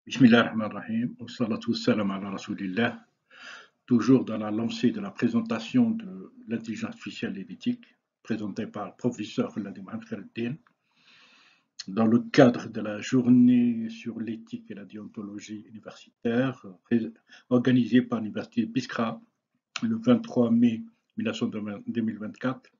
Bismillahirrahmanirrahim, wassalatu wassalam ala rasulillah. Toujours dans la lancée de la présentation de l'intelligence artificielle et l'éthique, présentée par le professeur Vladimir Khaldin, dans le cadre de la journée sur l'éthique et la déontologie universitaire, organisée par l'université Biskra le 23 mai 2024,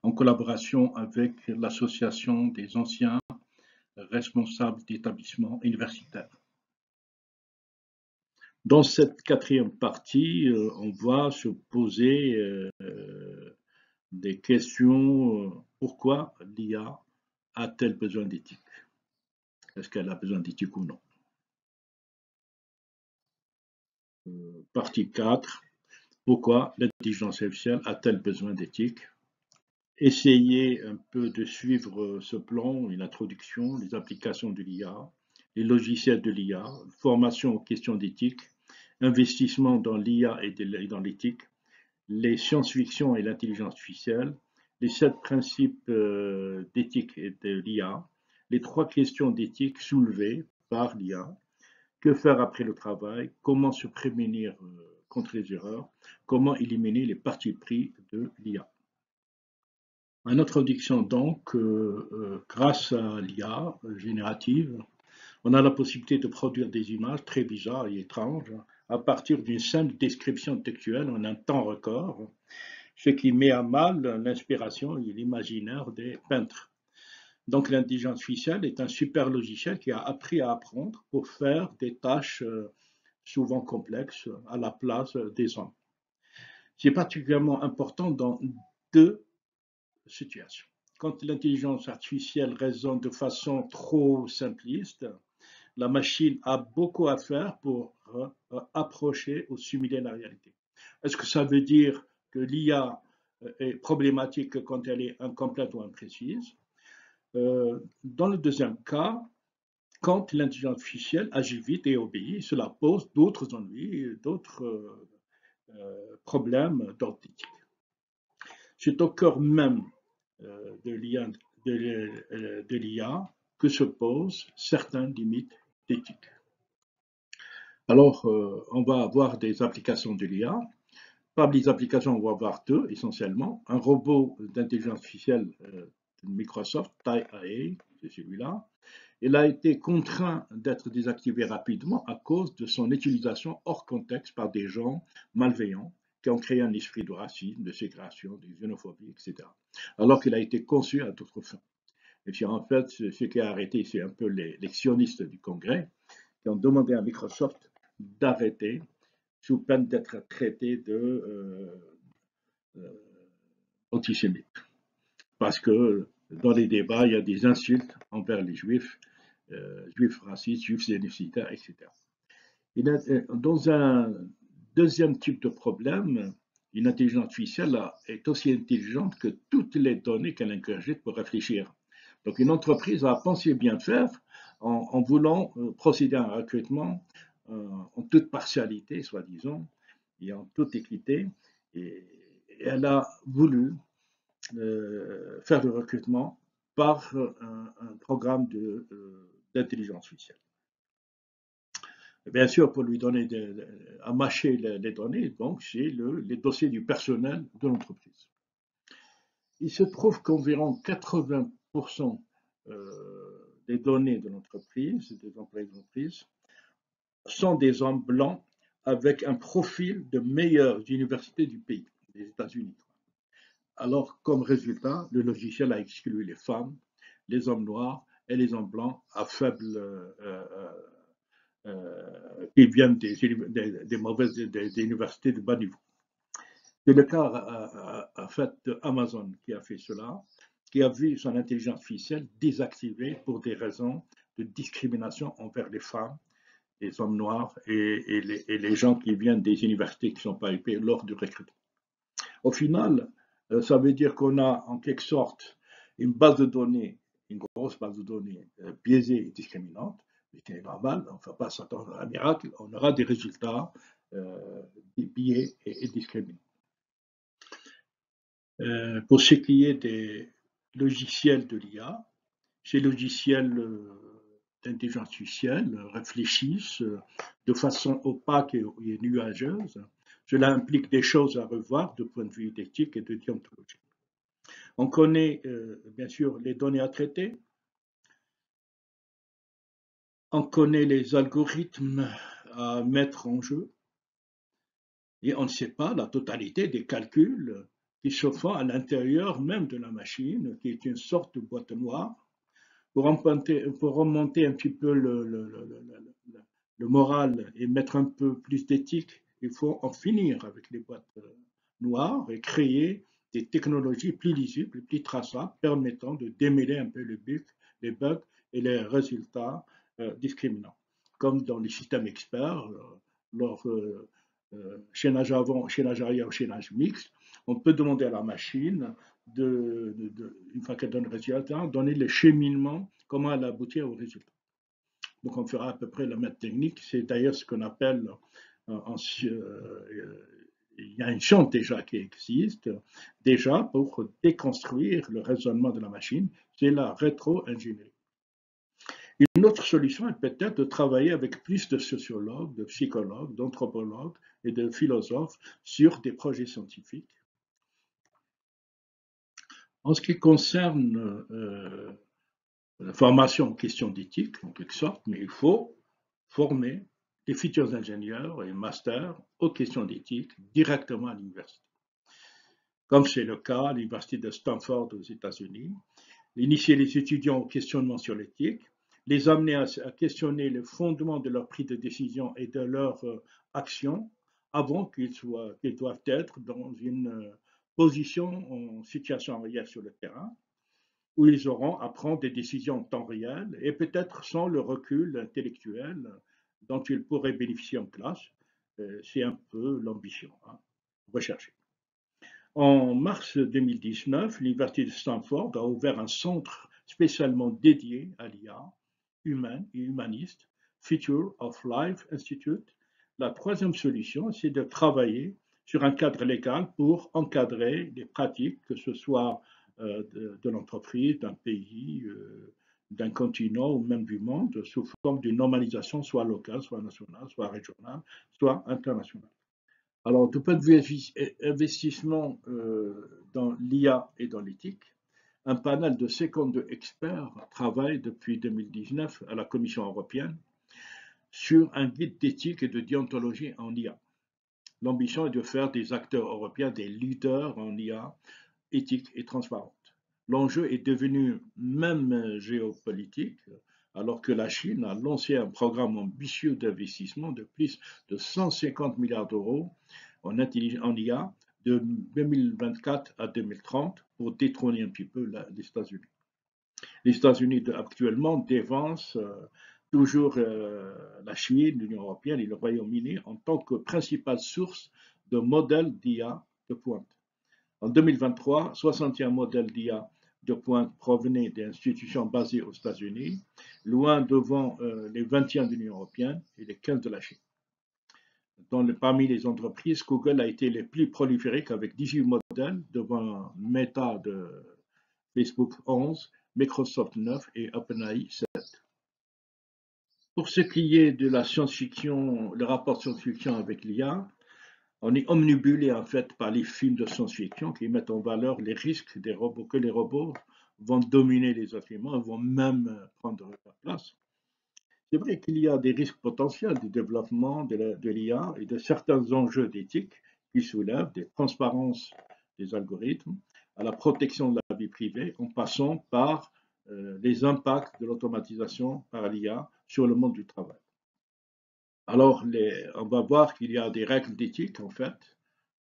en collaboration avec l'association des anciens responsables d'établissements universitaires. Dans cette quatrième partie, on va se poser des questions. Pourquoi l'IA a-t-elle besoin d'éthique? Est-ce qu'elle a besoin d'éthique ou non? Partie 4. Pourquoi l'intelligence artificielle a-t-elle besoin d'éthique? Essayez un peu de suivre ce plan, une introduction, les applications de l'IA, les logiciels de l'IA, formation aux questions d'éthique, investissement dans l'IA et dans l'éthique, les science-fiction et l'intelligence artificielle, les 7 principes d'éthique et de l'IA, les 3 questions d'éthique soulevées par l'IA, que faire après le travail, comment se prémunir contre les erreurs, comment éliminer les partis pris de l'IA. En introduction donc, grâce à l'IA générative, on a la possibilité de produire des images très bizarres et étranges à partir d'une simple description textuelle en un temps record, ce qui met à mal l'inspiration et l'imaginaire des peintres. Donc l'intelligence artificielle est un super logiciel qui a appris à apprendre pour faire des tâches souvent complexes à la place des hommes. C'est particulièrement important dans 2 situations. Quand l'intelligence artificielle raisonne de façon trop simpliste, la machine a beaucoup à faire pour approcher ou simuler la réalité. Est-ce que ça veut dire que l'IA est problématique quand elle est incomplète ou imprécise? Dans le deuxième cas, quand l'intelligence artificielle agit vite et obéit, cela pose d'autres ennuis, d'autres problèmes d'ordre éthique. C'est au cœur même de l'IA que se posent certaines limites d'éthique. Alors, on va avoir des applications de l'IA. Parmi les applications, on va avoir 2 essentiellement. Un robot d'intelligence artificielle de Microsoft, TiAI, c'est celui-là. Il a été contraint d'être désactivé rapidement à cause de son utilisation hors contexte par des gens malveillants qui ont créé un esprit de racisme, de ségrégation, de xénophobie, etc. Alors qu'il a été conçu à d'autres fins. Et puis en fait, ce qui a arrêté, c'est un peu les sionistes du Congrès qui ont demandé à Microsoft d'arrêter sous peine d'être traité d'antisémite. Parce que dans les débats, il y a des insultes envers les juifs, juifs racistes, juifs génocidaires, etc. Et dans un deuxième type de problème, une intelligence artificielle est aussi intelligente que toutes les données qu'elle ingurgite pour réfléchir. Donc une entreprise a pensé bien faire en voulant procéder à un recrutement en toute partialité, soi-disant, et en toute équité. Et elle a voulu faire le recrutement par un programme d'intelligence artificielle. Bien sûr, pour lui donner à mâcher les données, donc c'est les dossiers du personnel de l'entreprise. Il se trouve qu'environ 80% des données de l'entreprise, des employés de l'entreprise, sont des hommes blancs avec un profil de meilleures universités du pays, des États-Unis. Alors, comme résultat, le logiciel a exclu les femmes, les hommes noirs et les hommes blancs à faible qui viennent des mauvaises des universités de bas niveau. C'est le cas en fait d'Amazon qui a fait cela, qui a vu son intelligence artificielle désactivée pour des raisons de discrimination envers les femmes, les hommes noirs et les gens qui viennent des universités qui ne sont pas épais lors du recrutement. Au final, ça veut dire qu'on a en quelque sorte une base de données, une grosse base de données biaisée et discriminante, mais qui est normal, on ne va pas s'attendre à un miracle, on aura des résultats biais et discriminants. Pour ce qui est des logiciels de l'IA, ces logiciels d'intelligence artificielle réfléchissent de façon opaque et nuageuse. Cela implique des choses à revoir de point de vue d'éthique et de déontologie. On connaît bien sûr les données à traiter, on connaît les algorithmes à mettre en jeu, et on ne sait pas la totalité des calculs qui se font à l'intérieur même de la machine, qui est une sorte de boîte noire. Pour remonter un petit peu le moral et mettre un peu plus d'éthique, il faut en finir avec les boîtes noires et créer des technologies plus lisibles, plus traçables, permettant de démêler un peu les bugs et les résultats discriminants. Comme dans les systèmes experts, chaînage avant, chaînage arrière, chaînage mixte, on peut demander à la machine, une fois qu'elle donne le résultat, donner le cheminement, comment elle aboutit au résultat. Donc on fera à peu près la même technique. C'est d'ailleurs ce qu'on appelle, il y a une science déjà qui existe, déjà pour déconstruire le raisonnement de la machine, c'est la rétro-ingénierie. Une autre solution est peut-être de travailler avec plus de sociologues, de psychologues, d'anthropologues et de philosophes sur des projets scientifiques. En ce qui concerne la formation en question d'éthique, en quelque sorte, mais il faut former les futurs ingénieurs et masters aux questions d'éthique directement à l'université. Comme c'est le cas à l'université de Stanford aux États-Unis, initier les étudiants au questionnement sur l'éthique, les amener à questionner le fondement de leur prise de décision et de leur action avant qu'ils doivent être dans une position en situation réelle sur le terrain, où ils auront à prendre des décisions en temps réel et peut-être sans le recul intellectuel dont ils pourraient bénéficier en classe. C'est un peu l'ambition recherchée. En mars 2019, l'Université de Stanford a ouvert un centre spécialement dédié à l'IA humaine et humaniste, Future of Life Institute. La troisième solution, c'est de travailler sur un cadre légal pour encadrer les pratiques, que ce soit de l'entreprise, d'un pays, d'un continent ou même du monde, sous forme d'une normalisation soit locale, soit nationale, soit régionale, soit internationale. Alors, du point de vue investissement dans l'IA et dans l'éthique, un panel de 52 experts travaille depuis 2019 à la Commission européenne sur un guide d'éthique et de déontologie en IA. L'ambition est de faire des acteurs européens des leaders en IA éthique et transparente. L'enjeu est devenu même géopolitique, alors que la Chine a lancé un programme ambitieux d'investissement de plus de 150 milliards d'euros en IA de 2024 à 2030 pour détrôner un petit peu les États-Unis. Les États-Unis actuellement dévancent toujours la Chine, l'Union européenne et le Royaume-Uni en tant que principale source de modèles d'IA de pointe. En 2023, 61 modèles d'IA de pointe provenaient d'institutions basées aux États-Unis, loin devant les 21 de l'Union européenne et les 15 de la Chine. Parmi les entreprises, Google a été les plus prolifériques avec 18 modèles devant Meta de Facebook 11, Microsoft 9 et OpenAI 7. Pour ce qui est de la science-fiction, le rapport science-fiction avec l'IA, on est omnibulé en fait par les films de science-fiction qui mettent en valeur les risques des robots, que les robots vont dominer les êtres humains, vont même prendre leur place. C'est vrai qu'il y a des risques potentiels du développement de l'IA et de certains enjeux d'éthique qui soulèvent des transparences des algorithmes à la protection de la vie privée en passant par les impacts de l'automatisation par l'IA sur le monde du travail. Alors, on va voir qu'il y a des règles d'éthique, en fait,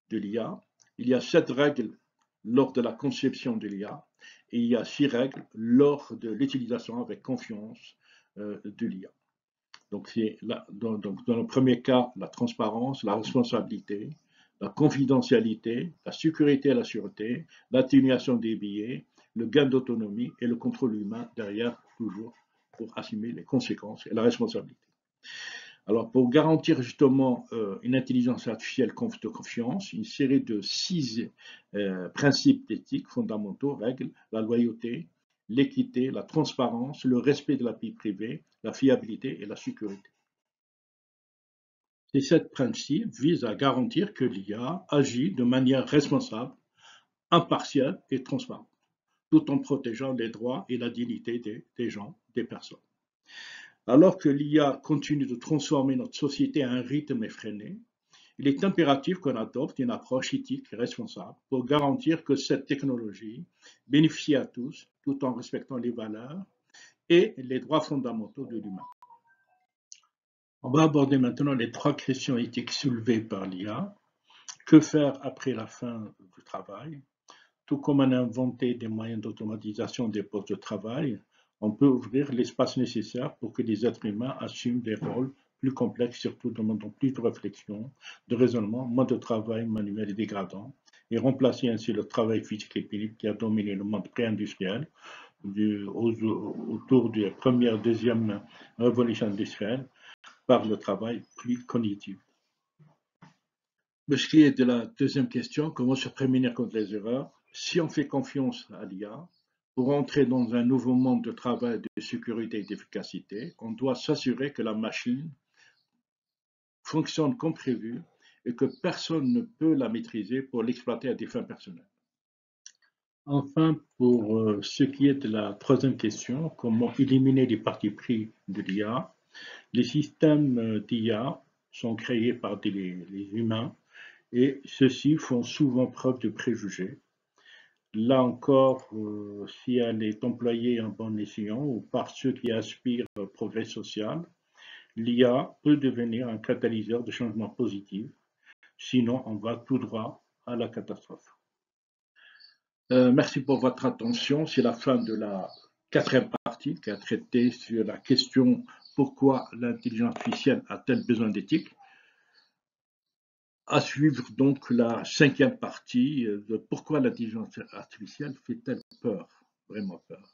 de l'IA. Il y a 7 règles lors de la conception de l'IA et il y a 6 règles lors de l'utilisation avec confiance de l'IA. Donc, dans le premier cas, la transparence, la responsabilité, la confidentialité, la sécurité et la sûreté, l'atténuation des biais, le gain d'autonomie et le contrôle humain derrière, toujours, pour assumer les conséquences et la responsabilité. Alors, pour garantir justement une intelligence artificielle de confiance, une série de 6 principes éthiques fondamentaux règlent la loyauté, l'équité, la transparence, le respect de la vie privée, la fiabilité et la sécurité. Ces 7 principes visent à garantir que l'IA agit de manière responsable, impartiale et transparente, tout en protégeant les droits et la dignité des gens, des personnes. Alors que l'IA continue de transformer notre société à un rythme effréné, il est impératif qu'on adopte une approche éthique et responsable pour garantir que cette technologie bénéficie à tous, tout en respectant les valeurs et les droits fondamentaux de l'humain. On va aborder maintenant les 3 questions éthiques soulevées par l'IA. Que faire après la fin du travail? Tout comme on a inventé des moyens d'automatisation des postes de travail, on peut ouvrir l'espace nécessaire pour que les êtres humains assument des rôles plus complexes, surtout demandant plus de réflexion, de raisonnement, moins de travail manuel et dégradant, et remplacer ainsi le travail physique et pénible qui a dominé le monde pré-industriel autour de la première, deuxième révolution industrielle par le travail plus cognitif. Pour ce qui est de la deuxième question, comment se prémunir contre les erreurs? Si on fait confiance à l'IA, pour entrer dans un nouveau monde de travail, de sécurité et d'efficacité, on doit s'assurer que la machine fonctionne comme prévu et que personne ne peut la maîtriser pour l'exploiter à des fins personnelles. Enfin, pour ce qui est de la troisième question, comment éliminer les partis pris de l'IA? Les systèmes d'IA sont créés par les humains et ceux-ci font souvent preuve de préjugés. Là encore, si elle est employée en bon escient ou par ceux qui aspirent au progrès social, l'IA peut devenir un catalyseur de changement positif, sinon on va tout droit à la catastrophe. Merci pour votre attention. C'est la fin de la 4e partie qui a traité sur la question pourquoi l'intelligence artificielle a-t-elle besoin d'éthique. À suivre donc la 5e partie de pourquoi l'intelligence artificielle fait-elle peur, vraiment peur.